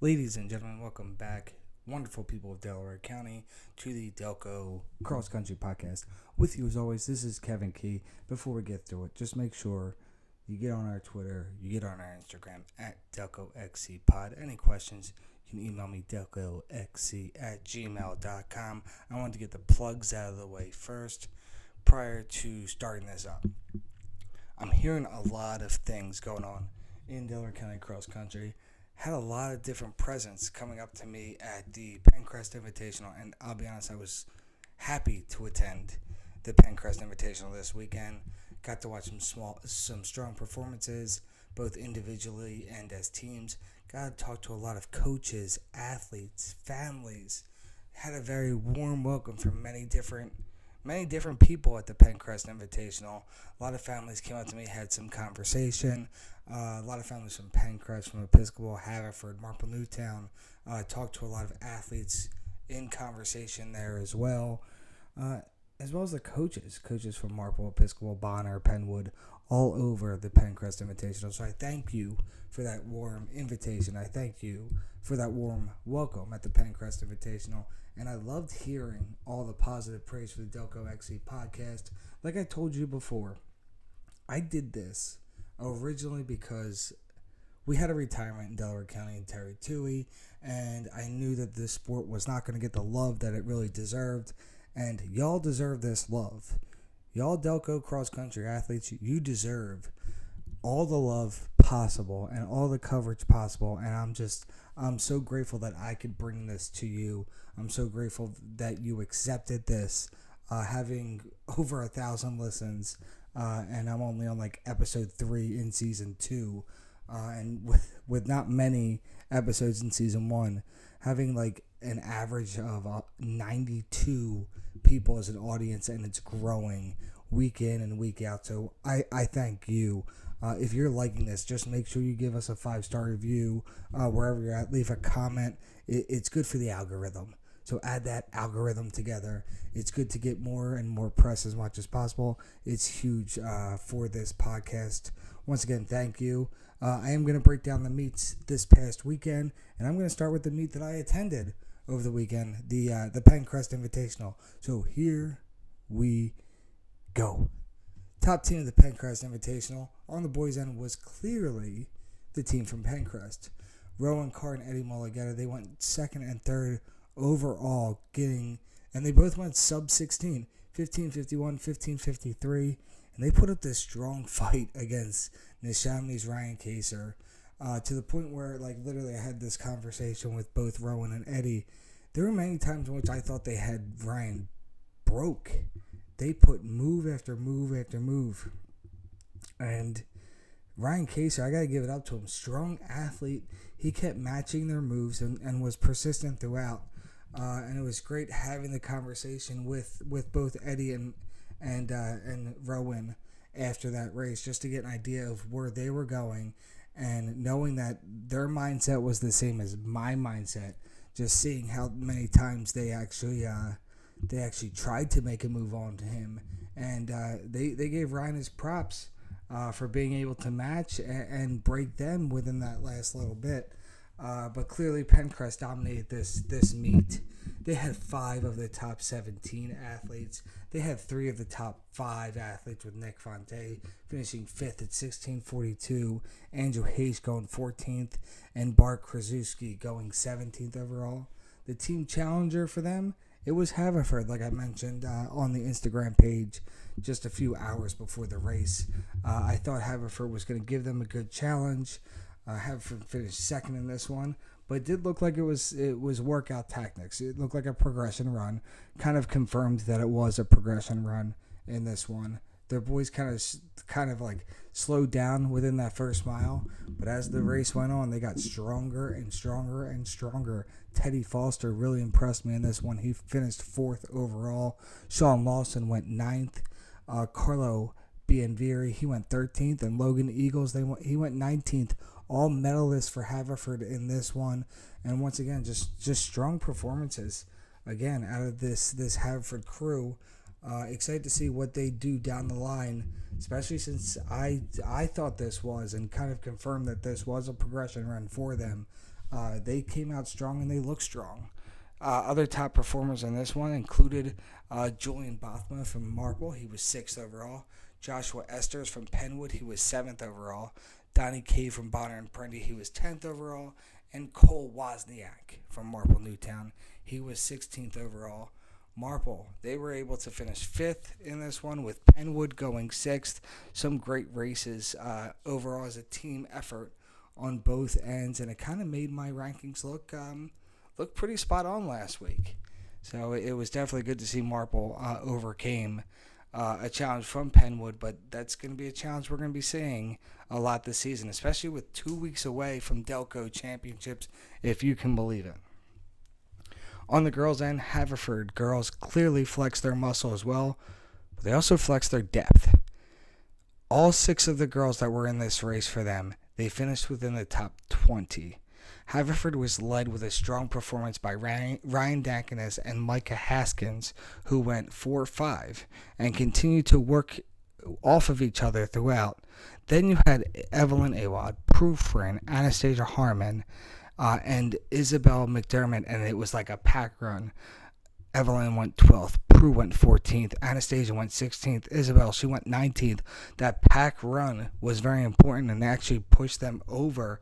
Ladies and gentlemen, welcome back, wonderful people of Delaware County, to the DELCO Cross Country Podcast. With you as always, this is Kevin Key. Before we get through it, just make sure you get on our Twitter, you get on our Instagram at DelcoXCPod. Any questions, you can email me delcoxc@gmail.com. I want to get the plugs out of the way first prior to starting this up. I'm hearing a lot of things going on in Delaware County Cross Country. Had a lot of different presents coming up to me at the Penncrest Invitational, and I'll be honest, I was happy to attend the Penncrest Invitational this weekend. Got to watch some strong performances, both individually and as teams. Got to talk to a lot of coaches, athletes, families. Had a very warm welcome from many different people at the Penncrest Invitational. A lot of families came up to me, had some conversation. A lot of families from Penncrest, from Episcopal, Haverford, Marple Newtown. Talked to a lot of athletes in conversation there as well as the coaches from Marple, Episcopal, Bonner, Penwood, all over the Penncrest Invitational. So I thank you for that warm invitation. I thank you for that warm welcome at the Penncrest Invitational. And I loved hearing all the positive praise for the Delco XC podcast. Like I told you before, I did this originally because we had a retirement in Delaware County in Terry Toohey, and I knew that this sport was not going to get the love that it really deserved. And y'all deserve this love. Y'all Delco cross-country athletes, you deserve all the love possible and all the coverage possible. And I'm so grateful that I could bring this to you. I'm so grateful that you accepted this, having over 1,000 listens. And I'm only on like episode 3 in season 2. And with not many episodes in season 1, having like an average of 92 people as an audience, and it's growing week in and week out. So I thank you. If you're liking this, just make sure you give us a 5-star review wherever you're at. Leave a comment. It's good for the algorithm. So add that algorithm together. It's good to get more and more press as much as possible. It's huge for this podcast. Once again, thank you. I am going to break down the meets this past weekend, and I'm going to start with the meet that I attended over the weekend, the Penncrest Invitational. So here we go. Top team of the Penncrest Invitational on the boys' end was clearly the team from Penncrest. Rowan Carr and Eddie Mulligetta, they went second and third overall, and they both went sub 16, 15:51, 15:53, and they put up this strong fight against Neshamini's Ryan Kaser, to the point where, like, literally I had this conversation with both Rowan and Eddie. There were many times in which I thought they had Ryan broke. They put move after move after move. And Ryan Kaser, I got to give it up to him. Strong athlete. He kept matching their moves and was persistent throughout. And it was great having the conversation with both Eddie and Rowan after that race, just to get an idea of where they were going, and knowing that their mindset was the same as my mindset. Just seeing how many times they actually tried to make a move on to him, and they gave Ryan his props for being able to match and break them within that last little bit. But clearly Penncrest dominated this meet. They had 5 of the top 17 athletes. They had 3 of the top 5 athletes, with Nick Fonte finishing 5th at 16:42, Andrew Hayes going 14th, and Bart Krasuski going 17th overall. The team challenger for them, it was Haverford, like I mentioned on the Instagram page just a few hours before the race. I thought Haverford was going to give them a good challenge. Haverford finished second in this one, but it did look like it was workout tactics. It looked like a progression run. Kind of confirmed that it was a progression run in this one. Their boys kind of like slowed down within that first mile, but as the race went on, they got stronger and stronger and stronger. Teddy Foster really impressed me in this one. He finished 4th overall. Sean Lawson went 9th. Carlo Bianviri, he went 13th, and Logan Eagles, he went 19th. All medalists for Haverford in this one, and once again, just strong performances again out of this Haverford crew. Excited to see what they do down the line, especially since I thought this was, and kind of confirmed that this was a progression run for them. They came out strong and they look strong. Other top performers in this one included Julian Bothma from Marple. He was 6th overall. Joshua Esters from Penwood. He was 7th overall. Donnie Cave from Bonner and Prendy. He was 10th overall. And Cole Wozniak from Marple Newtown. He was 16th overall. Marple, they were able to finish 5th in this one with Penwood going 6th. Some great races overall as a team effort on both ends, and it kind of made my rankings look pretty spot on last week. So it was definitely good to see Marple overcame a challenge from Penwood, but that's going to be a challenge we're going to be seeing a lot this season, especially with 2 weeks away from DELCO championships, if you can believe it. On the girls' end, Haverford girls clearly flexed their muscle as well, but they also flexed their depth. All 6 of the girls that were in this race for them, they finished within the top 20. Haverford was led with a strong performance by Ryan Dankinas and Micah Haskins, who went 4-5 and continued to work off of each other throughout. Then you had Evelyn Awad, Prue Friend, Anastasia Harmon, and Isabel McDermott, and it was like a pack run. Evelyn went 12th, Prue went 14th, Anastasia went 16th, Isabel, she went 19th. That pack run was very important and actually pushed them over.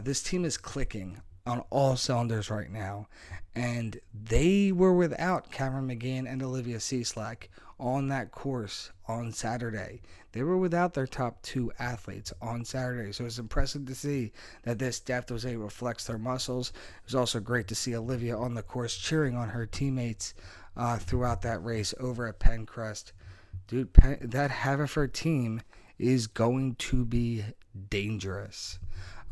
This team is clicking on all cylinders right now, and they were without Cameron McGann and Olivia Cieslak on that course on Saturday. They were without their top 2 athletes on Saturday, so it's impressive to see that this depth was able to flex their muscles. It was also great to see Olivia on the course cheering on her teammates throughout that race over at Penncrest. Dude, that Haverford team is going to be dangerous.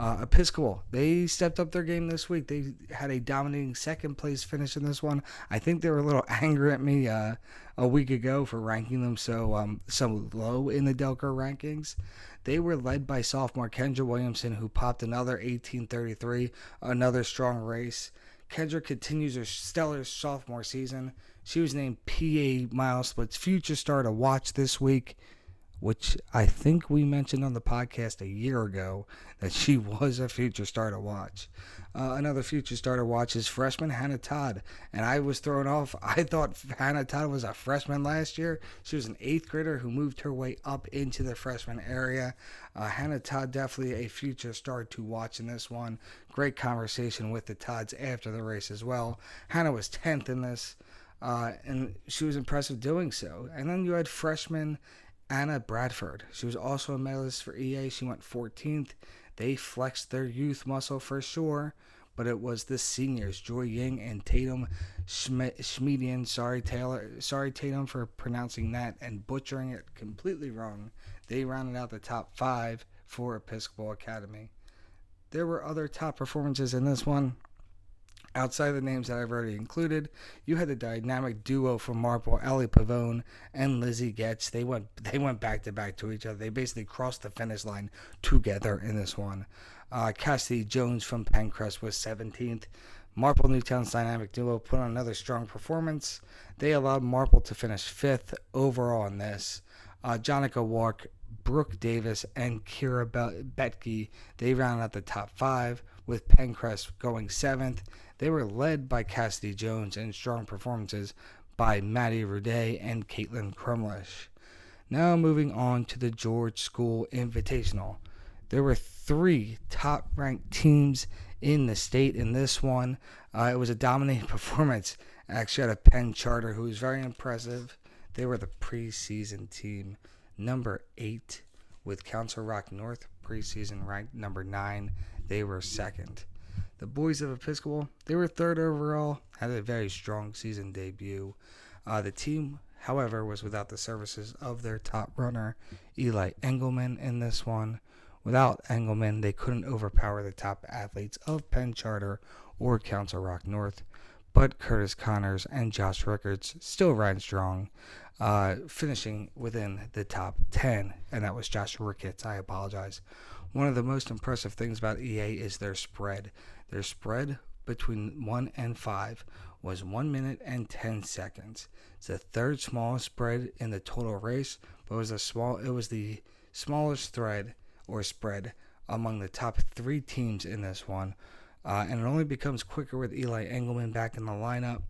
Episcopal, they stepped up their game this week. They had a dominating second place finish in this one. I think they were a little angry at me a week ago for ranking them so low in the DELCO rankings. They were led by sophomore Kendra Williamson, who popped another 18:33, another strong race. Kendra continues her stellar sophomore season. She was named PA Milesplit's Future Star to Watch this week, which I think we mentioned on the podcast a year ago that she was a future star to watch. Another future star to watch is freshman Hannah Todd, and I was thrown off. I thought Hannah Todd was a freshman last year. She was an 8th grader who moved her way up into the freshman area. Hannah Todd, definitely a future star to watch in this one. Great conversation with the Todds after the race as well. Hannah was 10th in this, and she was impressive doing so. And then you had freshman Anna Bradford. She was also a medalist for EA. She went 14th. They flexed their youth muscle for sure, but it was the seniors, Joy Ying and Tatum Schmedian. Sorry Tatum for pronouncing that and butchering it completely wrong. They rounded out the top 5 for Episcopal Academy. There were other top performances in this one. Outside the names that I've already included, you had the dynamic duo from Marple, Ellie Pavone and Lizzie Getz. They went back to back to each other. They basically crossed the finish line together in this one. Cassidy Jones from Penncrest was 17th. Marple Newtown's dynamic duo put on another strong performance. They allowed Marple to finish 5th overall in this. Jonica Walk, Brooke Davis, and Kira Betke, they rounded out the top 5, with Penncrest going 7th. They were led by Cassidy Jones and strong performances by Maddie Ruday and Caitlin Crumlish. Now moving on to the George School Invitational. There were 3 top-ranked teams in the state in this one. It was a dominating performance, actually, out of Penn Charter, who was very impressive. They were the preseason team number 8, with Council Rock North preseason ranked number 9. They were 2nd. The boys of Episcopal, they were 3rd overall, had a very strong season debut. The team, however, was without the services of their top runner, Eli Engelman, in this one. Without Engelman, they couldn't overpower the top athletes of Penn Charter or Council Rock North, but Curtis Connors and Josh Rickards still ran strong, finishing within the top 10, and that was Josh Ricketts. I apologize. One of the most impressive things about EA is their spread. Their spread between 1 and 5 was 1 minute and 10 seconds. It's the 3rd smallest spread in the total race, but it was the smallest thread or spread among the top 3 teams in this one. And it only becomes quicker with Eli Engelman back in the lineup.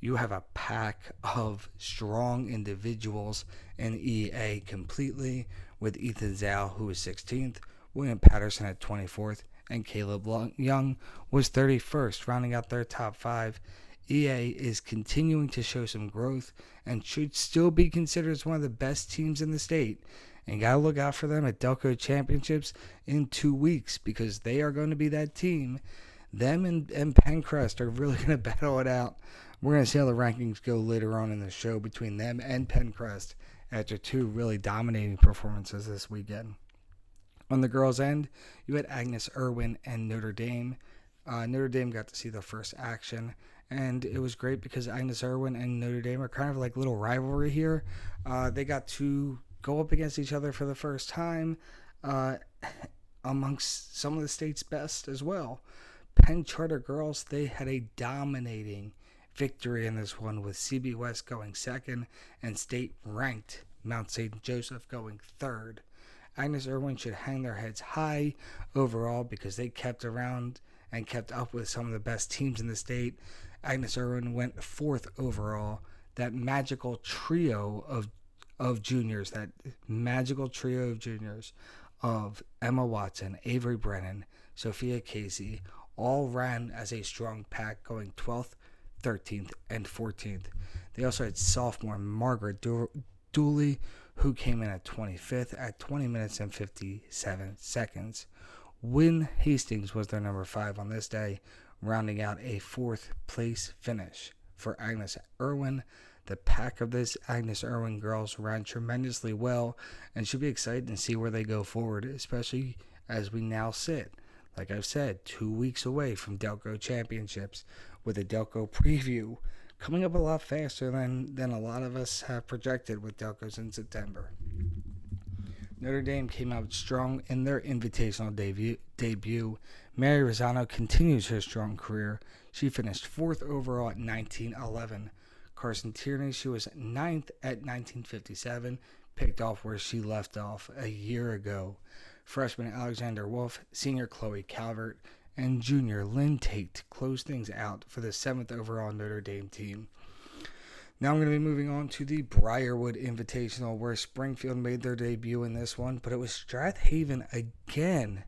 You have a pack of strong individuals in EA completely, with Ethan Zhao, who was 16th, William Patterson at 24th, and Caleb Young was 31st, rounding out their top 5. EA is continuing to show some growth and should still be considered as one of the best teams in the state. And gotta look out for them at DELCO Championships in 2 weeks, because they are going to be that team. Them and Penncrest are really going to battle it out. We're going to see how the rankings go later on in the show between them and Penncrest after 2 really dominating performances this weekend. On the girls' end, you had Agnes Irwin and Notre Dame. Notre Dame got to see the first action, and it was great because Agnes Irwin and Notre Dame are kind of like little rivalry here. They got to go up against each other for the first time amongst some of the state's best as well. Penn Charter girls, they had a dominating victory in this one, with CB West going second and state-ranked Mount St. Joseph going third. Agnes Irwin should hang their heads high overall because they kept around and kept up with some of the best teams in the state. Agnes Irwin went 4th overall. That magical trio of juniors of Emma Watson, Avery Brennan, Sophia Casey, all ran as a strong pack, going 12th, 13th, and 14th. They also had sophomore Margaret Dooley, who came in at 25th at 20 minutes and 57 seconds. Wynn Hastings was their number 5 on this day, rounding out a 4th place finish for Agnes Irwin. The pack of this Agnes Irwin girls ran tremendously well and should be excited to see where they go forward, especially as we now sit, like I've said, 2 weeks away from DELCO Championships, with a DELCO preview coming up a lot faster than a lot of us have projected with DELCOs in September. Notre Dame came out strong in their invitational debut. Mary Rosano continues her strong career. She finished 4th overall at 19:11. Carson Tierney, she was 9th at 19:57, picked off where she left off a year ago. Freshman Alexander Wolf, senior Chloe Calvert, and junior Lynn Tate closed things out for the 7th overall Notre Dame team. Now I'm going to be moving on to the Briarwood Invitational, where Springfield made their debut in this one, but it was Strathaven again,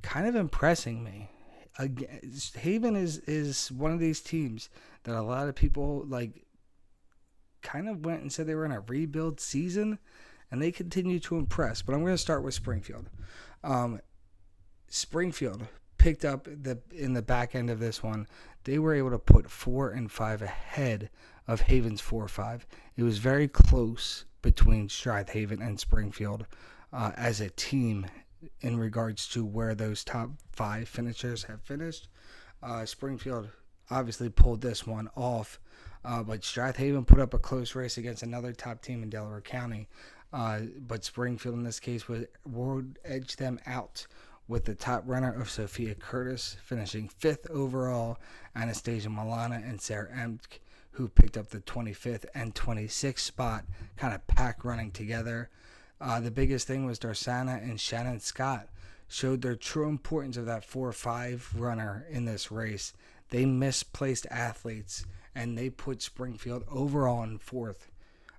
kind of impressing me. Haven is one of these teams that a lot of people kind of went and said they were in a rebuild season, and they continue to impress. But I'm going to start with Springfield. Springfield picked up in the back end of this one. They were able to put 4 and 5 ahead of Haven's 4-5. It was very close between Strathaven and Springfield as a team in regards to where those top 5 finishers have finished. Springfield obviously pulled this one off, but Strathaven put up a close race against another top team in Delaware County. But Springfield in this case would edge them out, with the top runner of Sophia Curtis finishing 5th overall, Anastasia Milana and Sarah Emk, who picked up the 25th and 26th spot, kind of pack running together. The biggest thing was Darsana and Shannon Scott showed their true importance of that 4-5 runner in this race. They misplaced athletes, and they put Springfield overall in 4th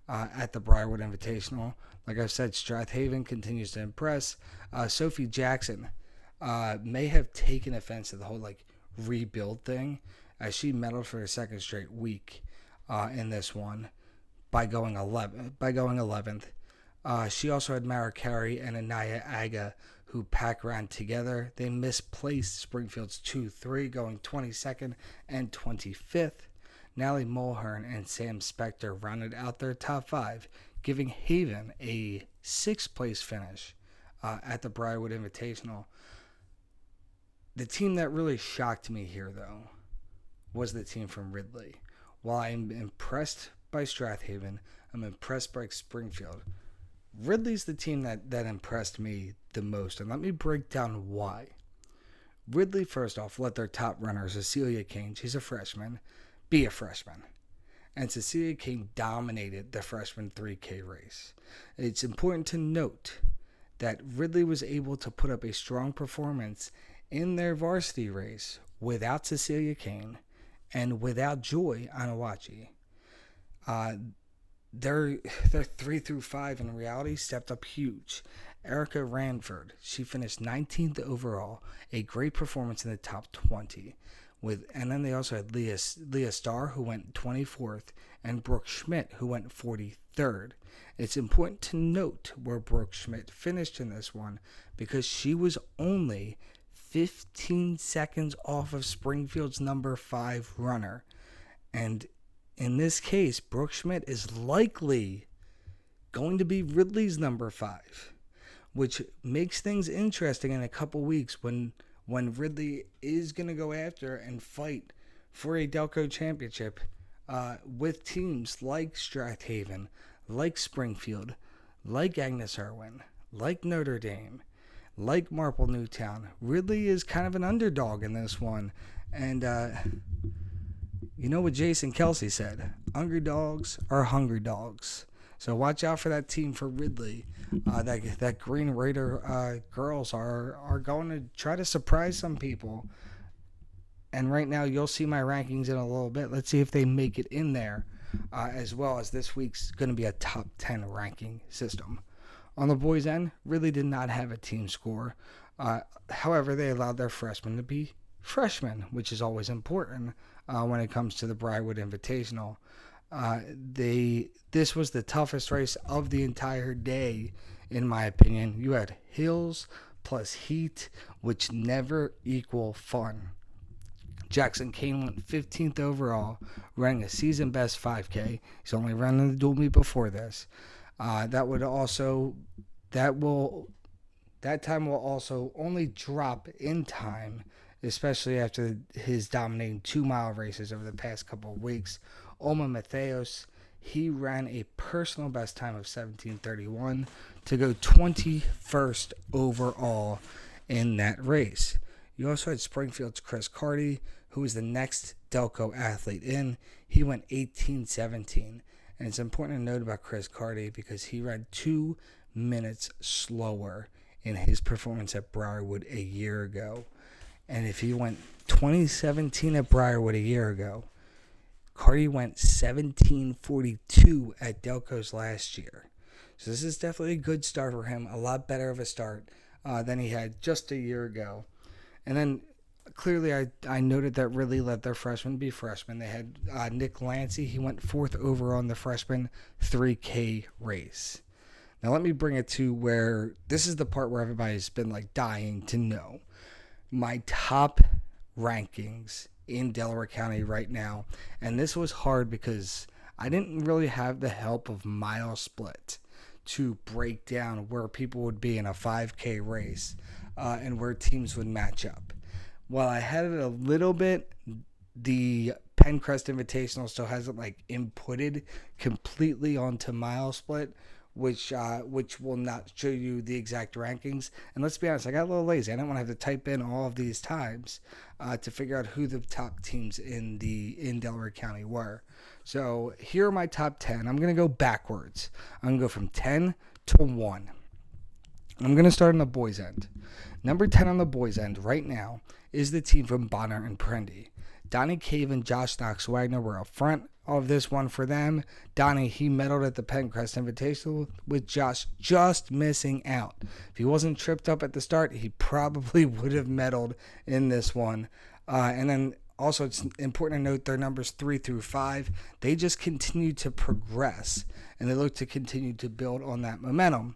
at the Briarwood Invitational. Like I said, Strathaven continues to impress. Sophie Jackson may have taken offense to the whole rebuild thing, as she medaled for a second straight week in this one by going 11th. She also had Mara Carey and Anaya Aga, who pack ran together. They misplaced Springfield's 2-3, going 22nd and 25th. Natalie Mulhern and Sam Spector rounded out their top 5, giving Haven a 6th place finish at the Briarwood Invitational. The team that really shocked me here, though, was the team from Ridley. While I'm impressed by Strathaven, I'm impressed by Springfield. Ridley's the team that impressed me the most, and let me break down why. Ridley, first off, let their top runner, Cecilia King, she's a freshman, be a freshman. And Cecilia King dominated the freshman 3K race. It's important to note that Ridley was able to put up a strong performance in their varsity race without Cecilia Kane and without Joy Anawachi. Their 3 through 5 in reality stepped up huge. Erica Ranford, she finished 19th overall, a great performance in the top 20. And then they also had Leah Starr, who went 24th, and Brooke Schmidt, who went 43rd. It's important to note where Brooke Schmidt finished in this one because she was only 15 seconds off of Springfield's number 5 runner. And in this case, Brooke Schmidt is likely going to be Ridley's number 5, which makes things interesting in a couple weeks when Ridley is going to go after and fight for a DELCO championship with teams like Strathaven, like Springfield, like Agnes Irwin, like Notre Dame, like Marple Newtown. Ridley is kind of an underdog in this one. And you know what Jason Kelsey said? Underdogs are hungry dogs. So watch out for that team for Ridley. That Green Raider girls are going to try to surprise some people. And right now, you'll see my rankings in a little bit. Let's see if they make it in there, as well as this week's going to be a top 10 ranking system. On the boys' end, Ridley did not have a team score. However, they allowed their freshmen to be freshmen, which is always important when it comes to the Briarwood Invitational. This was the toughest race of the entire day, in my opinion. You had hills plus heat, which never equal fun. Jackson Kane went 15th overall, running a season best 5K. He's only running the dual meet before this. That time will also only drop in time, especially after his dominating 2-mile races over the past couple of weeks. Oma Matheos, he ran a personal best time of 17:31 to go 21st overall in that race. You also had Springfield's Chris Carty, who was the next DELCO athlete in. He went 18:17. And it's important to note about Chris Carty because he ran 2 minutes slower in his performance at Briarwood a year ago. And if he went 2017 at Briarwood a year ago, Carty went 17:42 at DELCO's last year. So this is definitely a good start for him, a lot better of a start than he had just a year ago. And then clearly I noted that Ridley let their freshmen be freshmen. They had Nick Lancey. He went 4th overall in the freshman 3K race. Now let me bring it to where this is the part where everybody's been like dying to know. My top rankings in Delaware County right now. And this was hard because I didn't really have the help of Mile Split to break down where people would be in a 5K race and where teams would match up. While I had it a little bit, the Penncrest Invitational still hasn't like inputted completely onto Mile Split, which will not show you the exact rankings. And let's be honest, I got a little lazy. I didn't want to have to type in all of these times to figure out who the top teams in Delaware County were. So here are my top 10. I'm going to go backwards. I'm going to go from 10 to 1. I'm going to start on the boys' end. Number 10 on the boys' end right now is the team from Bonner and Prendy. Donnie Cave and Josh Knox Wagner were up front of this one for them. Donnie, he medaled at the Penncrest Invitational with Josh just missing out. If he wasn't tripped up at the start, he probably would have medaled in this one. And then also it's important to note their numbers 3 through 5. They just continue to progress, and they look to continue to build on that momentum.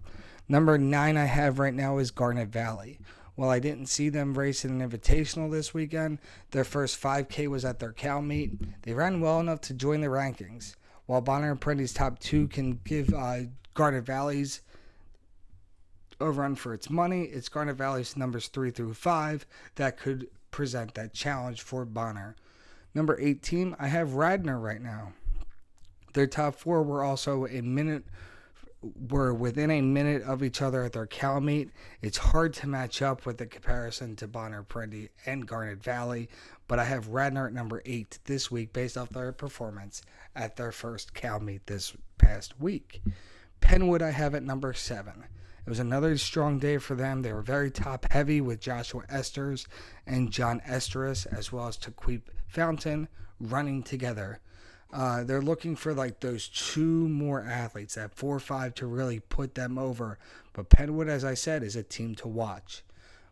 Number 9 I have right now is Garnet Valley. While I didn't see them race in an invitational this weekend, their first 5K was at their Cal meet. They ran well enough to join the rankings. While Bonner and Prendy's top 2 can give Garnet Valley's a run for its money, it's Garnet Valley's numbers 3 through 5 that could present that challenge for Bonner. Number 8 team, I have Radnor right now. Their top 4 were within a minute of each other at their Cal meet. It's hard to match up with the comparison to Bonner, Prendy, and Garnet Valley, but I have Radnor at number 8 this week based off their performance at their first Cal meet this past week. Penwood I have at number 7. It was another strong day for them. They were very top heavy with Joshua Esters and John Esteris, as well as Taquip Fountain running together. They're looking for like those two more athletes, that 4 or 5, to really put them over. But Penwood, as I said, is a team to watch.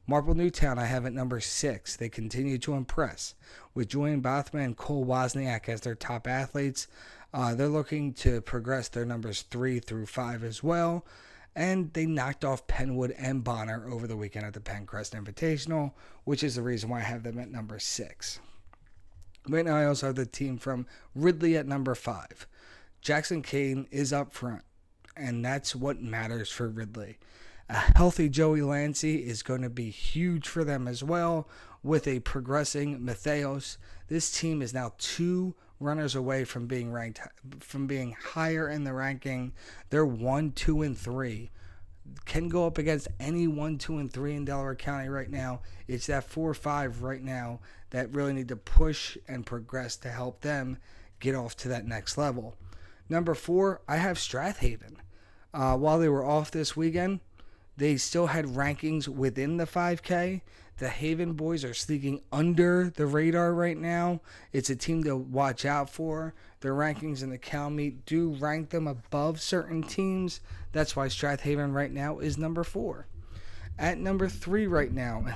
Marple Newtown, I have at number 6. They continue to impress with Julian Bothman and Cole Wozniak as their top athletes. They're looking to progress their numbers 3 through 5 as well. And they knocked off Penwood and Bonner over the weekend at the Penncrest Invitational, which is the reason why I have them at number 6. Right now, I also have the team from Ridley at number 5. Jackson Kane is up front, and that's what matters for Ridley. A healthy Joey Lancey is going to be huge for them as well, with a progressing Matheos. This team is now 2 runners away from being ranked, from being higher in the ranking. They're 1, 2, and 3. Can go up against any 1, 2, and 3 in Delaware County right now. It's that 4 or 5 right now that really need to push and progress to help them get off to that next level. Number 4, I have Strathaven. While they were off this weekend, they still had rankings within the 5K. The Haven boys are sneaking under the radar right now. It's a team to watch out for. Their rankings in the Cal meet do rank them above certain teams. That's why Strathaven right now is number 4. At number 3 right now,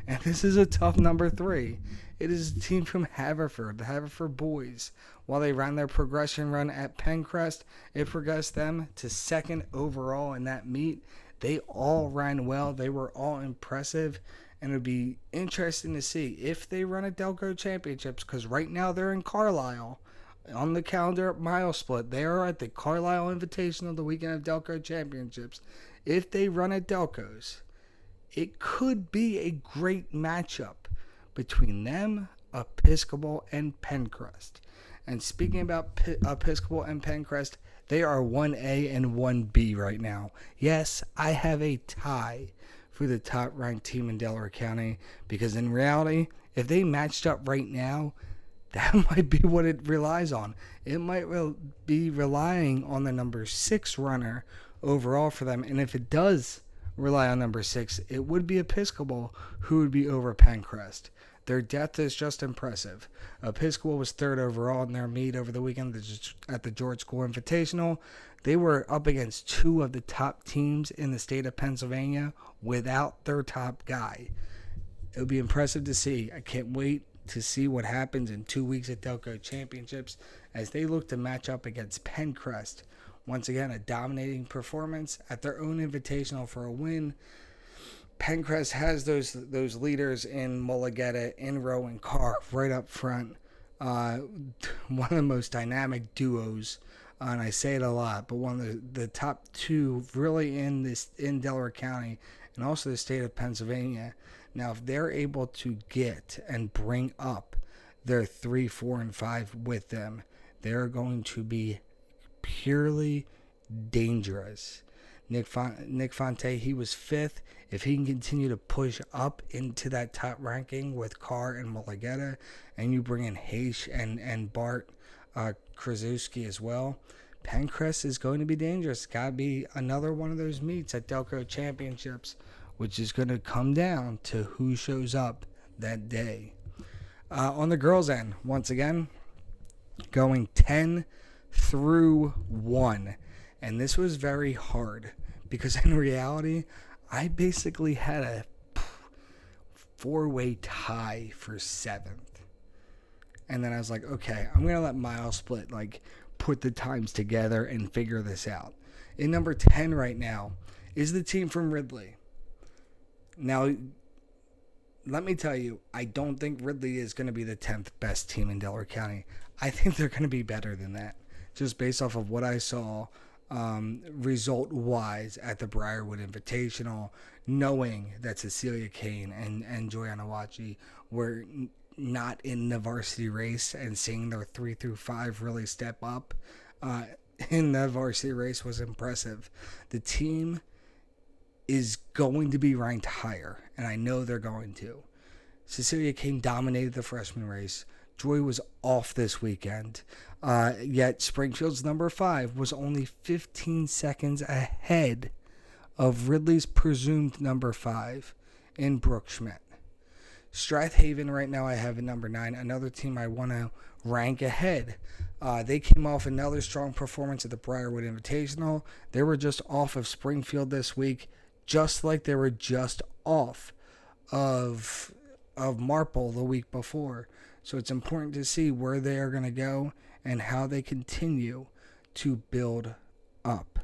and this is a tough number 3, it is a team from Haverford, the Haverford boys. While they ran their progression run at Penncrest, it progressed them to 2nd overall in that meet. They all ran well. They were all impressive. And it would be interesting to see if they run a DELCO Championships, because right now they're in Carlisle on the calendar at Mile Split. They are at the Carlisle Invitational the weekend of DELCO Championships. If they run at DELCOs, it could be a great matchup between them, Episcopal, and Penncrest. And speaking about Episcopal and Penncrest, they are 1A and 1B right now. Yes, I have a tie for the top-ranked team in Delaware County, because in reality, if they matched up right now, that might be what it relies on. It might be relying on the number 6 runner overall for them, and if it does rely on number 6, it would be Episcopal who would be over Penncrest. Their depth is just impressive. Episcopal was 3rd overall in their meet over the weekend at the George School Invitational. They were up against 2 of the top teams in the state of Pennsylvania without their top guy. It would be impressive to see. I can't wait to see what happens in 2 weeks at DELCO Championships as they look to match up against Penncrest. Once again, a dominating performance at their own invitational for a win. Penncrest has those leaders in Mulligetta, Inrow, and Carr right up front. One of the most dynamic duos, and I say it a lot, but one of the top 2 really in Delaware County and also the state of Pennsylvania. Now, if they're able to get and bring up their 3, 4, and 5 with them, they're going to be purely dangerous. Nick Fonte, he was 5th. If he can continue to push up into that top ranking with Carr and Mulligetta, and you bring in Haish and Bart Kraszewski as well, Penncrest is going to be dangerous. It's got to be another one of those meets at DELCO Championships, which is going to come down to who shows up that day. On the girls' end, once again, going 10 through 1. And this was very hard because in reality, I basically had a 4-way tie for 7th. And then I was like, okay, I'm going to let Mile Split put the times together and figure this out. In number 10 right now is the team from Ridley. Now, let me tell you, I don't think Ridley is going to be the 10th best team in Delaware County. I think they're going to be better than that, just based off of what I saw result-wise at the Briarwood Invitational, knowing that Cecilia Kane and Joanna Wachi were not in the varsity race, and seeing their 3 through 5 really step up in the varsity race was impressive. The team is going to be ranked higher, and I know they're going to. Cecilia Kane dominated the freshman race. Joy was off this weekend, yet Springfield's number 5 was only 15 seconds ahead of Ridley's presumed number 5 in Brooke Schmidt. Strathaven right now I have at number 9, another team I want to rank ahead. They came off another strong performance at the Briarwood Invitational. They were just off of Springfield this week, just like they were just off of Marple the week before. So it's important to see where they are going to go and how they continue to build up.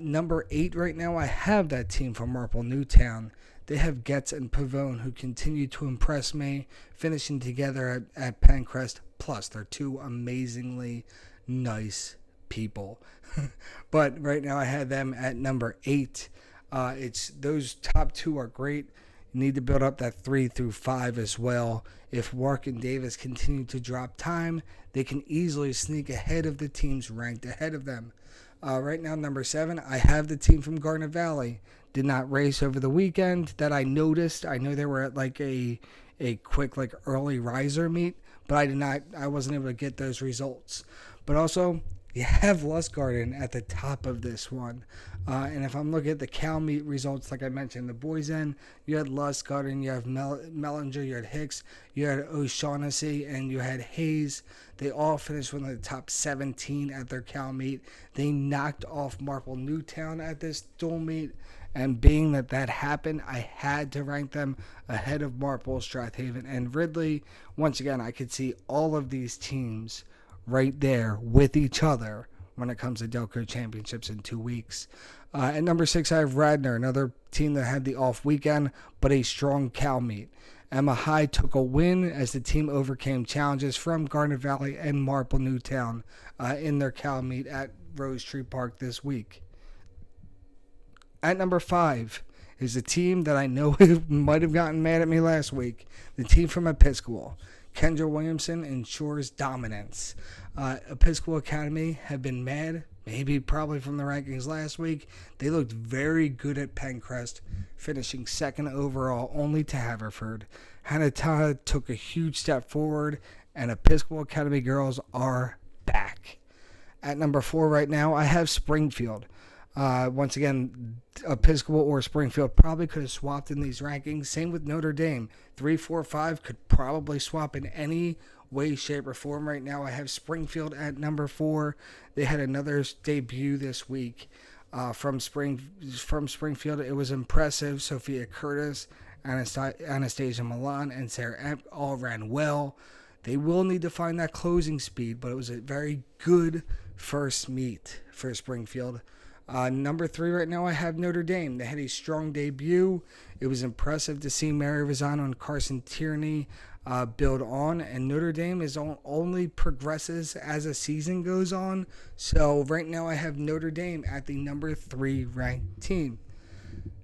Number 8 right now, I have that team from Marple Newtown. They have Getz and Pavone, who continue to impress me, finishing together at Penncrest. Plus, they're two amazingly nice people. But right now, I have them at number 8. It's those top 2 are great. You need to build up that 3 through 5 as well. If Wark and Davis continue to drop time, they can easily sneak ahead of the teams ranked ahead of them. Right now, number 7, I have the team from Garnet Valley. Did not race over the weekend that I noticed. I know they were at like a quick like early riser meet, but I wasn't able to get those results. But also, you have Lustgarten at the top of this one. And if I'm looking at the Cal meet results, like I mentioned, the boys' end, you had Lustgarten, you have Mellinger, you had Hicks, you had O'Shaughnessy, and you had Hayes. They all finished within the top 17 at their Cal meet. They knocked off Marple Newtown at this dual meet. And being that happened, I had to rank them ahead of Marple, Strathaven, and Ridley. Once again, I could see all of these teams right there with each other when it comes to DELCO championships in 2 weeks. At number 6, I have Radnor, another team that had the off weekend, but a strong Cal meet. Emma High took a win as the team overcame challenges from Garnet Valley and Marple Newtown in their Cal meet at Rose Tree Park this week. At number 5 is a team that I know might have gotten mad at me last week, the team from Episcopal. Kendra Williamson ensures dominance. Episcopal Academy have been mad, probably from the rankings last week. They looked very good at Penncrest, finishing 2nd overall only to Haverford. Hanatah took a huge step forward, and Episcopal Academy girls are back. At number 4 right now, I have Springfield. Once again, Episcopal or Springfield probably could have swapped in these rankings. Same with Notre Dame. 3, 4, 5 could probably swap in any way, shape, or form. Right now, I have Springfield at number 4. They had another debut this week from Springfield. It was impressive. Sophia Curtis, Anastasia Milan, and Sarah Emp all ran well. They will need to find that closing speed, but it was a very good first meet for Springfield. Number 3 right now, I have Notre Dame. They had a strong debut. It was impressive to see Mary Rosano and Carson Tierney build on, and Notre Dame is only progresses as a season goes on. So right now, I have Notre Dame at the number 3 ranked team.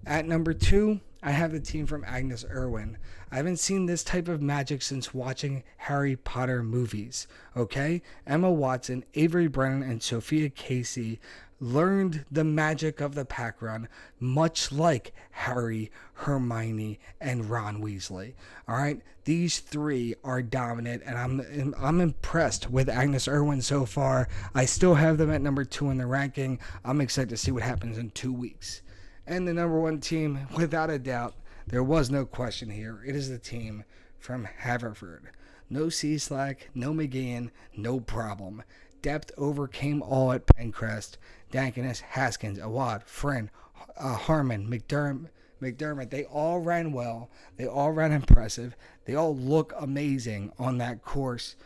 At number 2, I have the team from Agnes Irwin. I haven't seen this type of magic since watching Harry Potter movies. Okay? Emma Watson, Avery Brennan, and Sophia Casey learned the magic of the pack run, much like Harry, Hermione, and Ron Weasley. All right, these 3 are dominant, and I'm impressed with Agnes Irwin so far. I still have them at number 2 in the ranking. I'm excited to see what happens in 2 weeks. And the number 1 team, without a doubt, there was no question here. It is the team from Haverford. No C-Slack, no McGeehan, no problem. Depth overcame all at Penncrest. Dankinus, Haskins, Awad, Friend, Harmon, McDermott, they all ran well. They all ran impressive. They all look amazing on that course.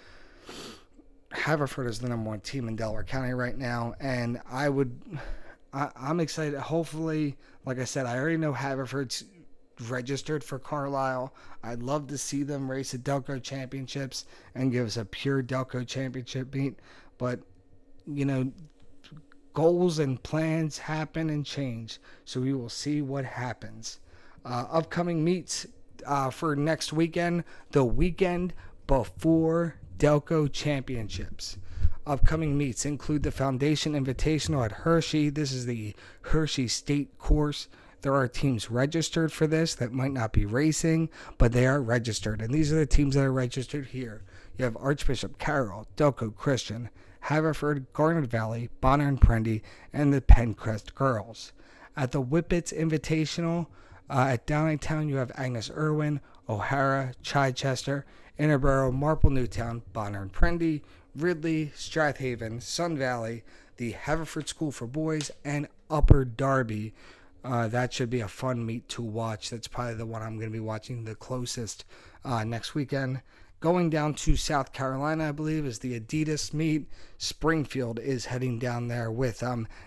Haverford is the number 1 team in Delaware County right now, and I'm excited. Hopefully, like I said, I already know Haverford's registered for Carlisle. I'd love to see them race at DELCO championships and give us a pure DELCO championship meet. But, goals and plans happen and change. So we will see what happens. Upcoming meets for next weekend, the weekend before DELCO championships. Upcoming meets include the Foundation Invitational at Hershey. This is the Hershey State course. There are teams registered for this that might not be racing, but they are registered. And these are the teams that are registered here. You have Archbishop Carroll, DELCO Christian, Haverford, Garnet Valley, Bonner and Prendy, and the Penncrest girls. At the Whippets Invitational at Downingtown, you have Agnes Irwin, O'Hara, Chichester, Interboro, Marple Newtown, Bonner and Prendy, Ridley, Strathaven, Sun Valley, the Haverford School for Boys, and Upper Darby. That should be a fun meet to watch. That's probably the one I'm going to be watching the closest next weekend. Going down to South Carolina, I believe, is the Adidas meet. Springfield is heading down there with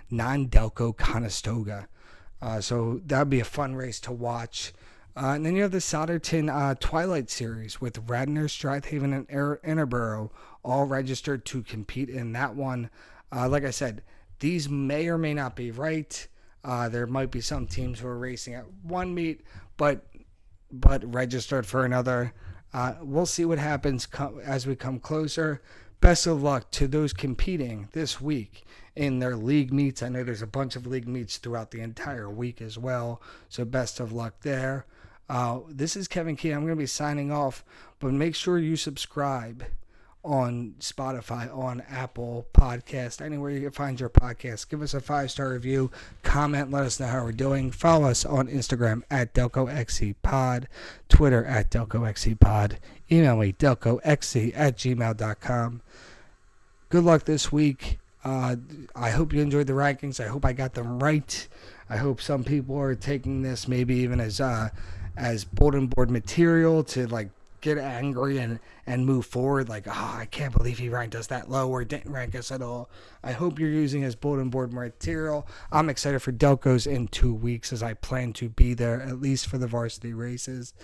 non-DELCO Conestoga. So that would be a fun race to watch. And then you have the Solderton Twilight Series with Radnor, Strathaven, and Interboro all registered to compete in that one. Like I said, these may or may not be right. There might be some teams who are racing at one meet, but registered for another. We'll see what happens as we come closer. Best of luck to those competing this week in their league meets. I know there's a bunch of league meets throughout the entire week as well, so best of luck there. This is Kevin Key. I'm going to be signing off, but make sure you subscribe on Spotify, on Apple Podcast, anywhere you can find your podcast. Give us a 5-star review, comment, let us know how we're doing. Follow us on Instagram at DelcoXCPod, Twitter at DelcoXCPod, email me delcoxc@gmail.com. Good luck this week. I hope you enjoyed the rankings. I hope I got them right. I hope some people are taking this maybe even as bulletin board material to like get angry and move forward, like, I can't believe he ranked us that low or didn't rank us at all. I hope you're using his bulletin board material. I'm excited for Delco's in 2 weeks as I plan to be there at least for the varsity races.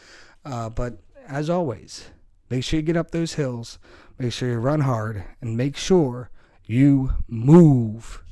But as always, make sure you get up those hills, make sure you run hard, and make sure you move.